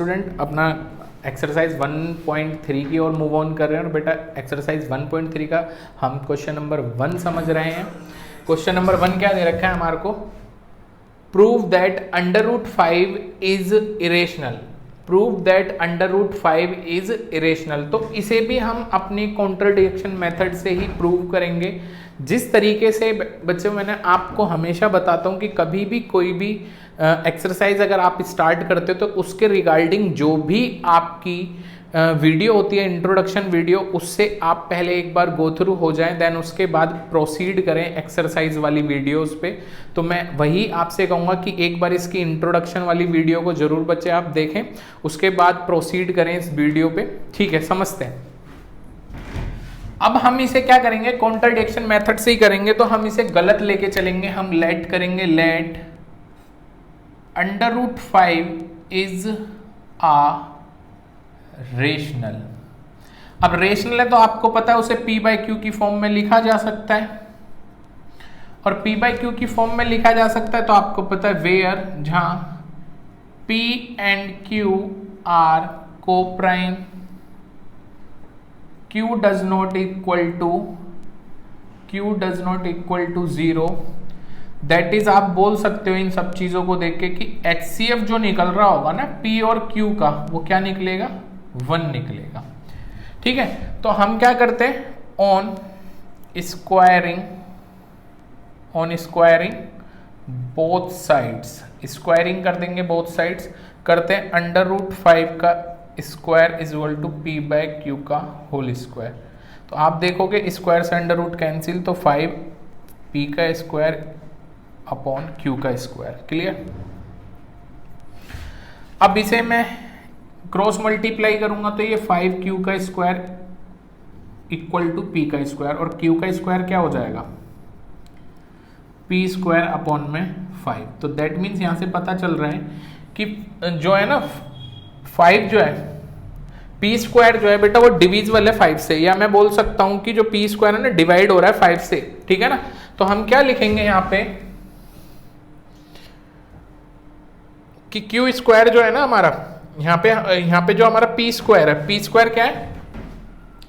Student अपना exercise 1.3 की ओर move on कर रहे हैं और बेटा एक्सरसाइज 1.3 का हम क्वेश्चन नंबर 1 समझ रहे हैं। क्वेश्चन नंबर 1 क्या दे रखा है हमारे को, prove that √5 is irrational. Prove that √5 is irrational. तो इसे भी हम अपनी कॉन्ट्रडिक्शन मेथड से ही प्रूव करेंगे। जिस तरीके से बच्चों मैंने आपको हमेशा बताता हूँ कि कभी भी कोई भी एक्सरसाइज अगर आप स्टार्ट करते हो तो उसके रिगार्डिंग जो भी आपकी वीडियो होती है, इंट्रोडक्शन वीडियो, उससे आप पहले एक बार गो थ्रू हो जाएं, देन उसके बाद प्रोसीड करें एक्सरसाइज वाली वीडियोस पे। तो मैं वही आपसे कहूँगा कि एक बार इसकी इंट्रोडक्शन वाली वीडियो को जरूर बच्चे आप देखें, उसके बाद प्रोसीड करें इस वीडियो पे। ठीक है, समझते हैं। अब हम इसे क्या करेंगे, कॉन्ट्रडिक्शन मेथड से ही करेंगे। तो हम इसे गलत लेके चलेंगे, हम लेट करेंगे, लेट √5 इज आ रेशनल। अब रेशनल है तो आपको पता है उसे P/Q की फॉर्म में लिखा जा सकता है, और P/Q की फॉर्म में लिखा जा सकता है तो आपको पता है वेयर, जहां P and Q are coprime, Q does not equal to 0। That is आप बोल सकते हो इन सब चीजों को देख के कि HCF जो निकल रहा होगा ना P और Q का, वो क्या निकलेगा, 1 निकलेगा। ठीक है, तो हम क्या करते हैं, on squaring both sides, squaring कर देंगे बोथ साइड्स, करते हैं √5 का square is equal to P/Q का होल स्क्वायर। तो आप देखोगे स्क्वायर से अंडर रूट कैंसिल, तो 5 P का स्क्वायर अपॉन Q का स्क्वायर। क्लियर। अब इसे मैं क्रॉस मल्टीप्लाई करूंगा तो ये 5Q का स्क्वायर इक्वल टू P का स्क्वायर, और Q का स्क्वायर क्या हो जाएगा, P स्क्वायर अपॉन में 5। तो दैट मीन्स यहां से पता चल रहा है कि जो है ना 5 जो है P स्क्वायर जो है बेटा वो डिविजिबल है 5 से, या मैं बोल सकता हूं कि जो P स्क्वायर है ना डिवाइड हो रहा है 5 से। ठीक है ना, तो हम क्या लिखेंगे यहाँ पे कि Q स्क्वायर जो है ना हमारा, यहाँ पे जो हमारा P स्क्वायर है, P स्क्वायर क्या है,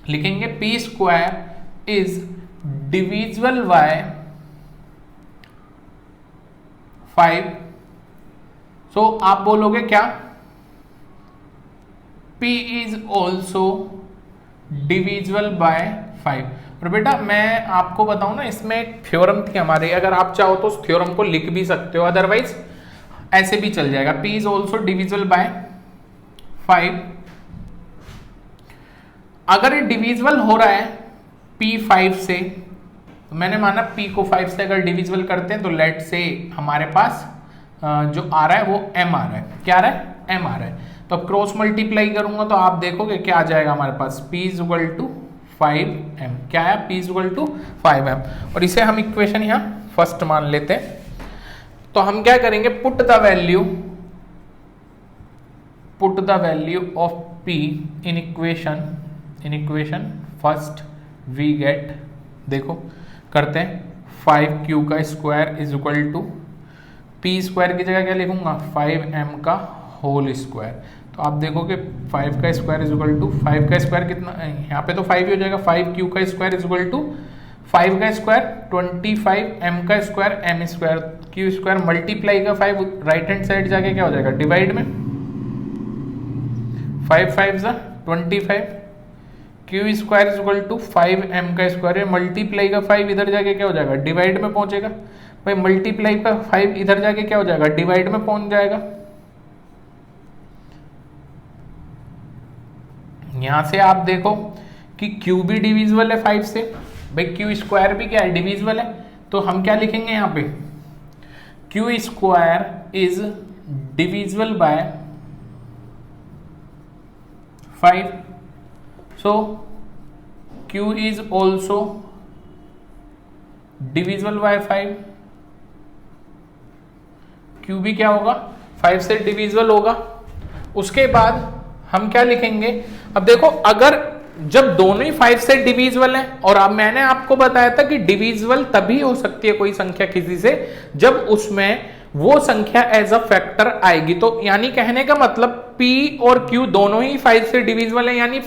लिखेंगे P square is divisible by 5। सो आप बोलोगे क्या, P is also divisible by 5। और बेटा मैं आपको बताऊं ना, इसमें एक थ्योरम थी हमारे, अगर आप चाहो तो उस थ्योरम को लिख भी सकते हो, अदरवाइज ऐसे भी चल जाएगा। P is also divisible by 5। अगर ये डिविजिबल हो रहा है P 5 से, तो मैंने माना P को 5 से अगर डिविजिबल करते हैं तो लेट से हमारे पास जो आ रहा है वो M आ रहा है। क्या आ रहा है, M आ रहा है। तो अब क्रॉस मल्टीप्लाई करूंगा तो आप देखोगे क्या आ जाएगा हमारे पास, P is equal to 5M। क्या है, P is equal to 5M। और इसे हम इक्वेशन यहाँ फर्स्ट मान लेते हैं। तो हम क्या करेंगे, put the value of P in equation first we get, देखो करते हैं 5Q का square is equal to P square की जगह क्या लिखूंगा, 5M का होल स्क्वायर। तो आप देखोगे 5 का स्क्वायर इज इक्वल टू 5 का स्क्वायर कितना, यहाँ पे तो 5 ही हो जाएगा, 5Q का स्क्वायर इज इक्वल टू 5 का स्क्वायर 25M का square M square, Q square multiply का 5 राइट हैंड साइड जाके क्या हो जाएगा, डिवाइड में 5 5 25, Q square is equal to 5M का स्क्वायर, मल्टीप्लाई का 5 इधर जाके क्या हो जाएगा, डिवाइड में पहुंचेगा। भाई मल्टीप्लाई का 5 इधर जाके क्या हो जाएगा, डिवाइड में पहुंच जाएगा। यहां से आप देखो कि Q भी डिविजिबल है 5 से, भाई Q स्क्वायर भी क्या है, डिविजिबल है। तो हम क्या लिखेंगे यहाँ पे, Q square is divisible by 5। So Q is also divisible by 5। Q भी क्या होगा, 5 से डिविजिबल होगा। उसके बाद हम क्या लिखेंगे, अब देखो अगर जब दोनों ही 5 से डिविजिबल हैं, और अब मैंने आपको बताया था कि डिविजिबल तभी हो सकती है कोई संख्या किसी से जब उसमें वो संख्या एज अ फैक्टर आएगी। तो यानी कहने का मतलब P और Q दोनों ही 5 से डिविजिबल है, यानी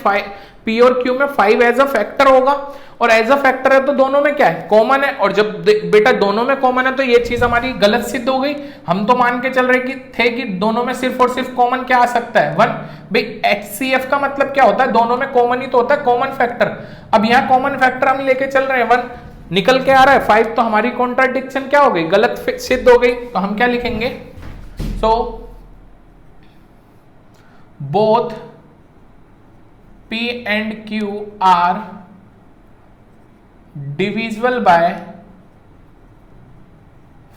P और Q में 5 एज अ फैक्टर होगा, और एज अ फैक्टर है तो दोनों में क्या है, कॉमन है। और जब बेटा दोनों में कॉमन है तो ये चीज हमारी गलत सिद्ध हो गई। हम तो मान के चल रहे थे कि दोनों में सिर्फ और सिर्फ कॉमन क्या आ सकता है, 1। भाई HCF का मतलब क्या होता है, दोनों में कॉमन ही तो होता है, कॉमन फैक्टर। अब यहाँ कॉमन फैक्टर हम लेके चल रहे हैं 1, निकल के आ रहा है 5, तो हमारी कॉन्ट्राडिक्शन क्या हो गई, गलत सिद्ध हो गई। तो हम क्या लिखेंगे, सो both P and Q are divisible by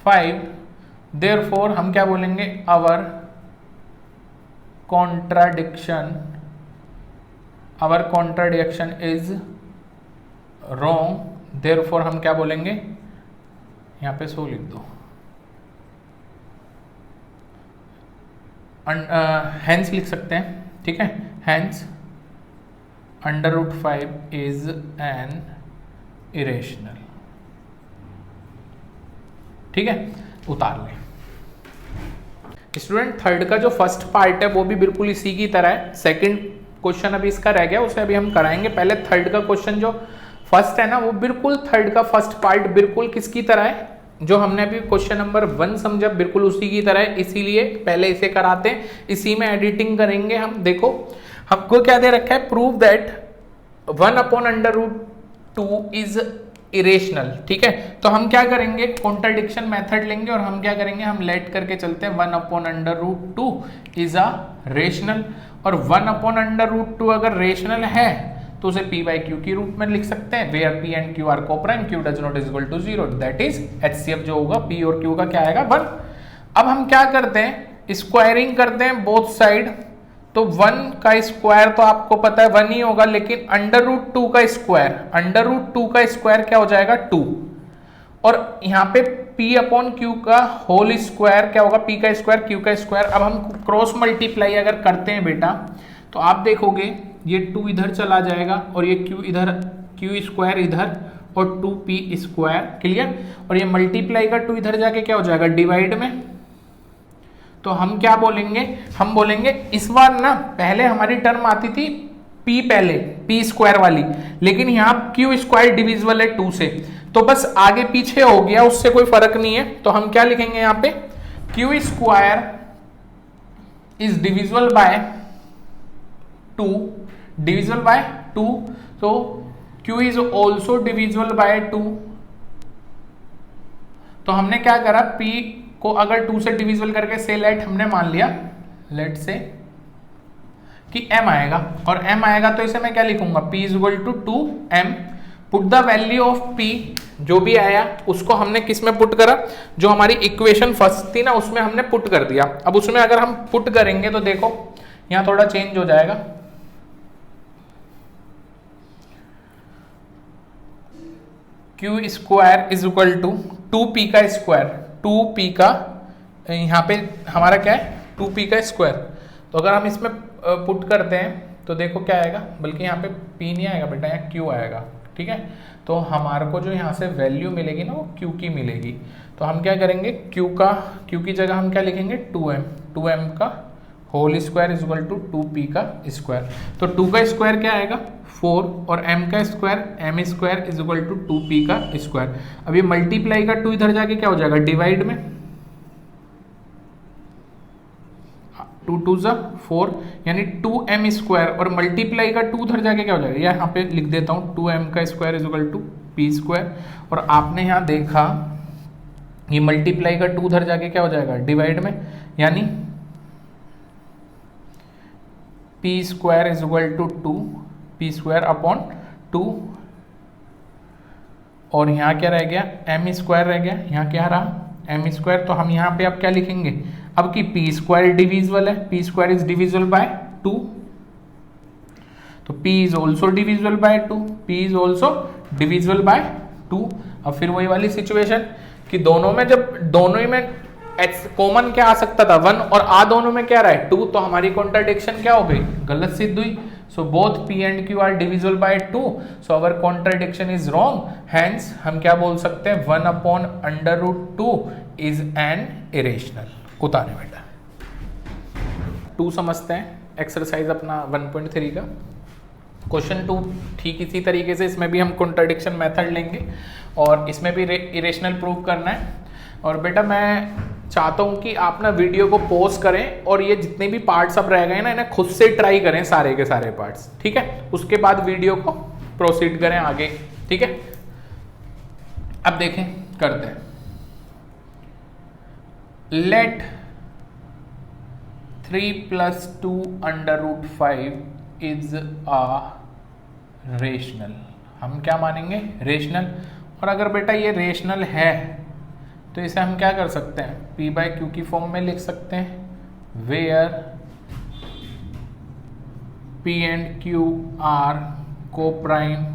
5, therefore हम क्या बोलेंगे, our contradiction is wrong, therefore हम क्या बोलेंगे, यहाँ पे सो लिख दो, hence लिख सकते हैं, ठीक है, hence √5 is an irrational, ठीक है, उतार लें। स्टूडेंट थर्ड का जो फर्स्ट पार्ट है वो भी बिल्कुल इसी की तरह है। सेकंड क्वेश्चन अभी इसका रह गया, उसे अभी हम कराएंगे। पहले थर्ड का क्वेश्चन जो फर्स्ट है ना, वो बिल्कुल थर्ड का फर्स्ट पार्ट बिल्कुल किसकी तरह है, जो हमने अभी क्वेश्चन नंबर 1 समझा, बिल्कुल उसी की तरह है। इसीलिए पहले इसे कराते हैं, इसी में एडिटिंग करेंगे हम। देखो हमको क्या दे रखा है, प्रूव दैट 1/√2 इज इरेशनल, ठीक है। तो हम क्या करेंगे, कॉन्ट्राडिक्शन मेथड लेंगे और हम क्या करेंगे, हम लेट करके चलते हैं 1/√2 इज अ रेशनल, और 1/√2 अगर रेशनल है तो उसे p/q के रूप में लिख सकते हैं, where p and q are coprime, q does not equal to 0, that is HCF जो होगा p और q का क्या आएगा, 1। अब हम क्या करते हैं, स्क्वायरिंग करते हैं बोथ साइड। तो 1 का स्क्वायर तो आपको पता है 1 ही होगा, लेकिन √2 का स्क्वायर, √2 का स्क्वायर क्या हो जाएगा, 2। और यहाँ पे p/q का होल स्क्वायर क्या होगा, p का स्क्वायर q का स्क्वायर। अब हम क्रॉस मल्टीप्लाई अगर करते हैं बेटा, तो आप देखोगे ये 2 इधर चला जाएगा और ये q इधर, q स्क्वायर इधर और 2p स्क्वायर, क्लियर। और ये मल्टीप्लाई का 2 इधर जाके क्या हो जाएगा, डिवाइड में। तो हम क्या बोलेंगे, हम बोलेंगे इस बार ना, पहले हमारी टर्म आती थी p पहले, p स्क्वायर वाली, लेकिन यहाँ q स्क्वायर डिविजिबल है 2 से, तो बस आगे पीछे हो गया, उससे कोई फर्क नहीं है। तो हम क्या लिखेंगे यहाँ पे, q square is divisible by 2, divisible by 2, तो q is also divisible by 2। तो हमने क्या करा, p को अगर 2 से डिविजिबल करके से लेट हमने मान लिया, लेट से कि m आएगा, और m आएगा तो इसे मैं क्या लिखूंगा, p is equal to 2m, put the value of p, जो भी आया उसको हमने किस में पुट करा, जो हमारी इक्वेशन फर्स्ट थी ना उसमें हमने पुट कर दिया। अब उसमें अगर हम पुट करेंगे तो देखो यहां थोड़ा चेंज हो जाएगा, q square is equal to 2p का स्क्वायर, 2p का यहाँ पे हमारा क्या है 2p का स्क्वायर। तो अगर हम इसमें पुट करते हैं तो देखो क्या आएगा, बल्कि यहाँ पे p नहीं आएगा बेटा, यहाँ q आएगा, ठीक है। तो हमारे को जो यहाँ से वैल्यू मिलेगी ना वो q की मिलेगी। तो हम क्या करेंगे, q की जगह हम क्या लिखेंगे, 2m का whole square is equal to 2p का स्क्वायर। तो 2 का स्क्वायर क्या आएगा 4, और m का square m square is equal to 2p का स्क्वायर। अब ये मल्टीप्लाई का 2 इधर जाके क्या हो जाएगा, डिवाइड में, 2 2 4, यानी 2m स्क्वायर, और मल्टीप्लाई का 2 उधर जाके क्या हो जाएगा, यहाँ पे लिख देता हूँ 2m का square is equal to p square. और आपने यहाँ देखा ये मल्टीप्लाई का 2 उधर जाके क्या हो जाएगा, डिवाइड में, यानी p square is equal to 2p square upon 2, और यहाँ क्या रह गया, m स्क्वायर रह गया, यहाँ क्या रहा m स्क्वायर। तो हम यहाँ पे अब क्या लिखेंगे, अब कि p स्क्वायर डिविजिबल है, p square is divisible by 2, तो p is also divisible by 2, p is also divisible by 2। अब फिर वही वाली सिचुएशन कि दोनों में, जब दोनों ही में कॉमन क्या आ सकता था 1, और आ दोनों में क्या रहा है 2, तो हमारी कॉन्ट्राडिक्शन क्या हो गई, गलत सिद्ध हुई। So both p and q are divisible by 2, so our contradiction is wrong, hence हम क्या बोल सकते हैं, 1/√2 इज एन इरेशनल। उतारे बेटा 2 समझते हैं एक्सरसाइज अपना 1.3 का। क्वेश्चन 2 ठीक इसी तरीके से, इसमें भी हम कॉन्ट्रडिक्शन मेथड लेंगे और इसमें भी इरेशनल प्रूव करना है। और बेटा मैं चाहता हूँ कि आप ना वीडियो को पॉज करें और ये जितने भी पार्ट्स अब रह गए ना इन्हें खुद से ट्राई करें सारे के सारे पार्ट्स, ठीक है। उसके बाद वीडियो को प्रोसीड करें आगे, ठीक है। अब देखें करते हैं। Let 3 + 2 √5 is a rational. हम क्या मानेंगे? रेशनल। और अगर बेटा ये रेशनल है तो इसे हम क्या कर सकते हैं? P/Q की फॉर्म में लिख सकते हैं, where P and Q are coprime,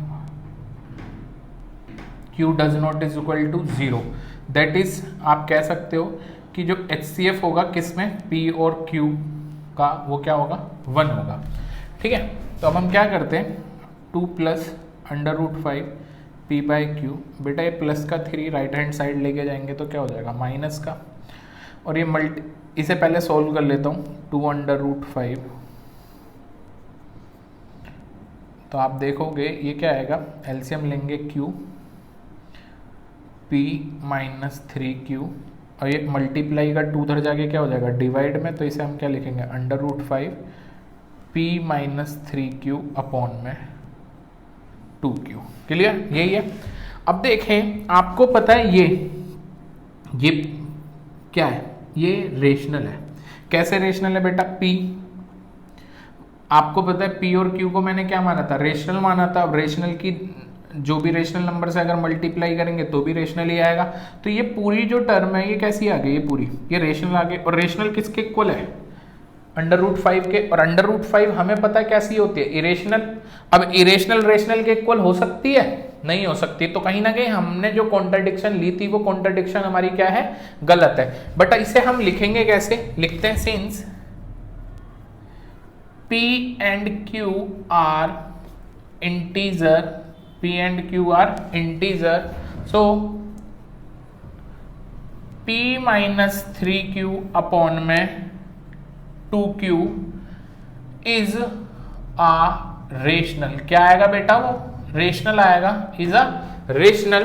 Q does not is equal to 0। That is आप कह सकते हो कि जो HCF होगा किसमें, P और Q का, वो क्या होगा? 1 होगा, ठीक है। तो अब हम क्या करते हैं, 2 + √5 P/Q। बेटा ये प्लस का 3 राइट हैंड साइड लेके जाएंगे तो क्या हो जाएगा? माइनस का। और ये इसे पहले सॉल्व कर लेता हूँ, 2 √5। तो आप देखोगे ये क्या आएगा, एलसीएम लेंगे Q, P - 3Q, और ये मल्टीप्लाई का 2 उधर जाके क्या हो जाएगा? डिवाइड में। तो इसे हम क्या लिखेंगे? √5 P - 3Q अपॉन में 2Q। क्लियर? यही है। अब देखें, आपको पता है ये क्या है? ये रेशनल है। कैसे रेशनल है बेटा? P, आपको पता है P और Q को मैंने क्या माना था? रेशनल माना था। अब रेशनल की जो भी रेशनल नंबर से अगर मल्टीप्लाई करेंगे तो भी रेशनल ही आएगा। तो ये पूरी जो टर्म है ये कैसी आ गई? ये पूरी ये रेशनल आ गई। और रेशनल किसके इक्वल है? √5 के। और √5 हमें पता है कैसी होती है? इरेशनल। अब इरेशनल रेशनल के इक्वल हो सकती है? नहीं हो सकती। तो कहीं ना कहीं हमने जो कॉन्ट्रडिक्शन ली थी वो कॉन्ट्रडिक्शन हमारी क्या है? गलत है। बट इसे हम लिखेंगे कैसे? लिखते हैं, since P and Q are integer, P and Q are integer, so P - 3Q upon में 2Q इज अ रेशनल। क्या आएगा बेटा? वो रेशनल आएगा, इज अ रेशनल।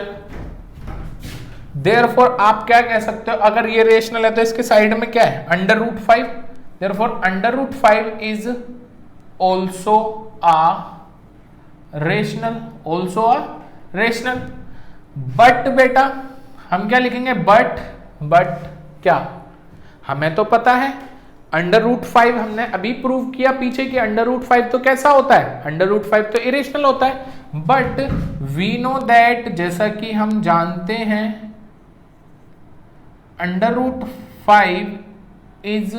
देयरफॉर आप क्या कह सकते हो? अगर ये रेशनल है तो इसके साइड में क्या है? √5। Therefore √5 is also a rational, also a rational. But बेटा हम क्या लिखेंगे? बट क्या? हमें तो पता है √5 हमने अभी प्रूव किया पीछे कि √5 तो कैसा होता है? √5 तो इरेशनल होता है। बट वी नो दैट, जैसा कि हम जानते हैं, √5 इज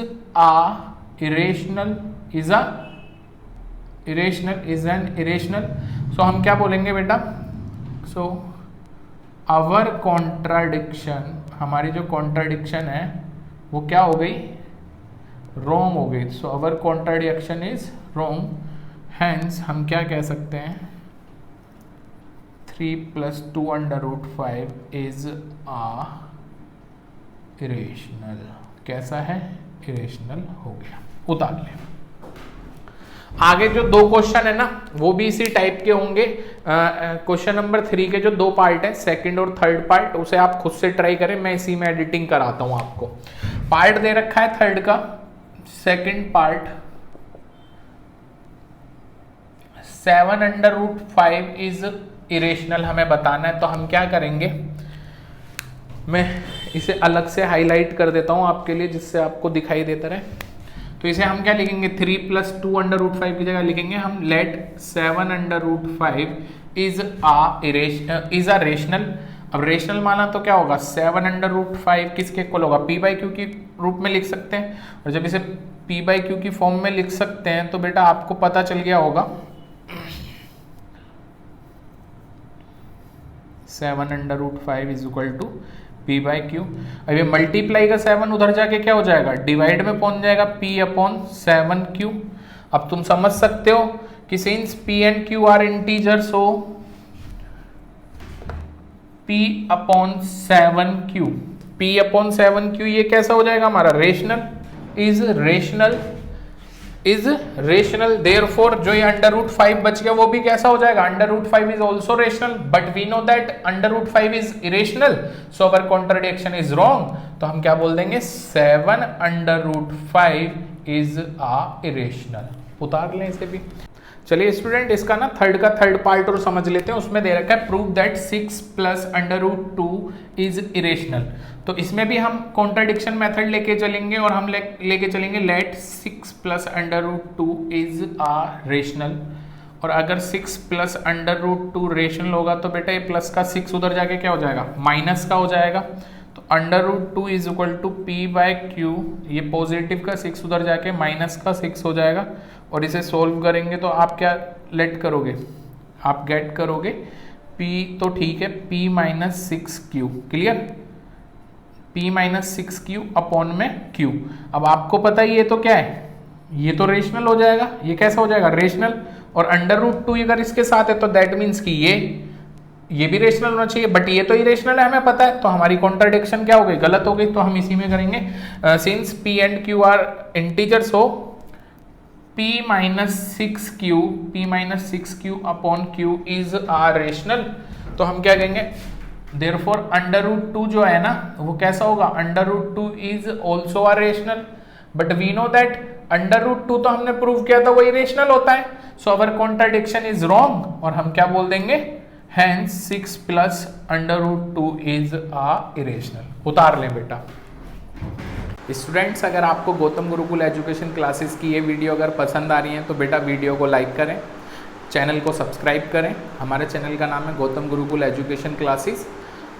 एन इरेशनल। सो हम क्या बोलेंगे बेटा? सो आवर कॉन्ट्राडिक्शन, हमारी जो कॉन्ट्राडिक्शन है वो क्या हो गई? रॉन्ग हो गई। सो our contradiction is wrong. Hence हम क्या कह सकते हैं? 3 + 2 √5 इज अ इरेशनल। कैसा है? इरेशनल हो गया। उतार लें। आगे जो 2 क्वेश्चन है ना वो भी इसी टाइप के होंगे। क्वेश्चन नंबर 3 के जो 2 पार्ट है, सेकंड और थर्ड पार्ट, उसे आप खुद से ट्राई करें, मैं इसी में एडिटिंग कराता हूं आपको। पार्ट दे रखा है थर्ड का, सेकंड पार्ट, 7 √5 इज इरेशनल हमें बताना है। तो हम क्या करेंगे, मैं इसे अलग से हाईलाइट कर देता हूं आपके लिए जिससे आपको दिखाई देता रहे। तो इसे हम क्या लिखेंगे? 3 + 2 √5 की जगह लिखेंगे हम लेट 7 √5 इज अ रेशनल। अब रेशनल माना तो क्या होगा? 7 √5 किसके इक्वल होगा? P/Q के रूप में लिख सकते हैं। और जब इसे P/Q की फॉर्म में लिख सकते हैं तो बेटा आपको पता चल गया होगा 7 √5 इज इक्वल टू P/Q। अब ये मल्टीप्लाई का 7 उधर जाके क्या हो जाएगा? डिवाइड में पहुंच जाएगा P/7Q। अब तुम समझ सकते हो कि since P and Q are integer, so P/7Q P upon 7Q ये कैसा हो जाएगा हमारा रेशनल, इज रेशनल देयरफॉर जो ये अंडर रूट 5 बच गया वो भी कैसा हो जाएगा, under root 5 is also rational, but we know that under root 5 is irrational, so our contradiction is wrong. तो हम क्या बोल देंगे, 7 under root 5 is a irrational. उतार लें इसे भी। चलिए स्टूडेंट, इसका ना थर्ड पार्ट और समझ लेते हैं। उसमें दे रखा है prove that 6 plus under root 2 is irrational. तो इसमें भी हम कॉन्ट्राडिक्शन मेथड लेके चलेंगे और हम लेके चलेंगे let 6 plus under root 2 is a rational. और अगर 6 प्लस अंडर रूट 2 रेशनल होगा तो बेटा ये प्लस का 6 उधर जाके क्या हो जाएगा, माइनस का हो जाएगा। तो under root 2 is equal to P by Q, ये पॉजिटिव का 6 उधर जाके माइनस का 6 हो जाएगा। और इसे सोल्व करेंगे तो आप क्या लेट करोगे, आप गेट करोगे p तो ठीक है p minus 6q, clear, p minus 6q upon में q। अब आपको पता है ये तो क्या है, ये तो रेशनल हो जाएगा, ये कैसा हो जाएगा रेशनल। और अंडर रूट 2 अगर इसके साथ है तो दैट मीन्स कि ये भी रेशनल होना चाहिए, बट ये तो इरेशनल है हमें पता है। तो हमारी कॉन्ट्राडिक्शन क्या हो गई, गलत हो गई। तो हम इसी में करेंगे since p and q are integers हो p minus 6q upon q is are rational. तो हम क्या कहेंगे, देयरफॉर अंडर रूट 2 जो है ना वो कैसा होगा, under root 2 is also are rational, but we know that under root 2 तो हमने प्रूव किया था वही रेशनल होता है। So our contradiction is wrong. और हम क्या बोल देंगे, hence 6 plus under root 2 is a irrational. उतार लें बेटा। स्टूडेंट्स, अगर आपको गौतम गुरुकुल एजुकेशन क्लासेस की ये वीडियो अगर पसंद आ रही है तो बेटा वीडियो को लाइक करें, चैनल को सब्सक्राइब करें। हमारे चैनल का नाम है गौतम गुरुकुल एजुकेशन क्लासेस।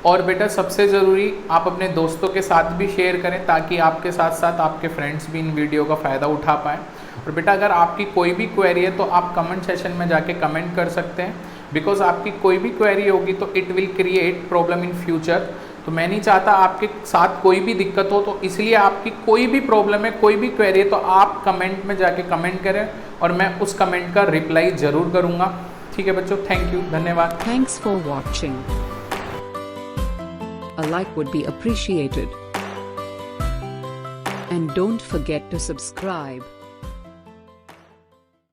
और बेटा सबसे ज़रूरी, आप अपने दोस्तों के साथ भी शेयर करें ताकि आपके साथ साथ आपके फ्रेंड्स भी इन वीडियो का फ़ायदा उठा पाएँ। और बेटा अगर आपकी कोई भी क्वेरी है तो आप कमेंट सेशन में जाके कमेंट कर सकते हैं, बिकॉज आपकी कोई भी क्वेरी होगी तो it will create problem in future. तो मैं नहीं चाहता आपके साथ कोई भी दिक्कत हो, तो इसलिए आपकी कोई भी प्रॉब्लम है, कोई भी क्वेरी है तो आप कमेंट में जाके कमेंट करें और मैं उस कमेंट का रिप्लाई ज़रूर करूँगा। ठीक है बच्चों, थैंक यू, धन्यवाद। Thanks for watching. A like would be appreciated. And don't forget to subscribe.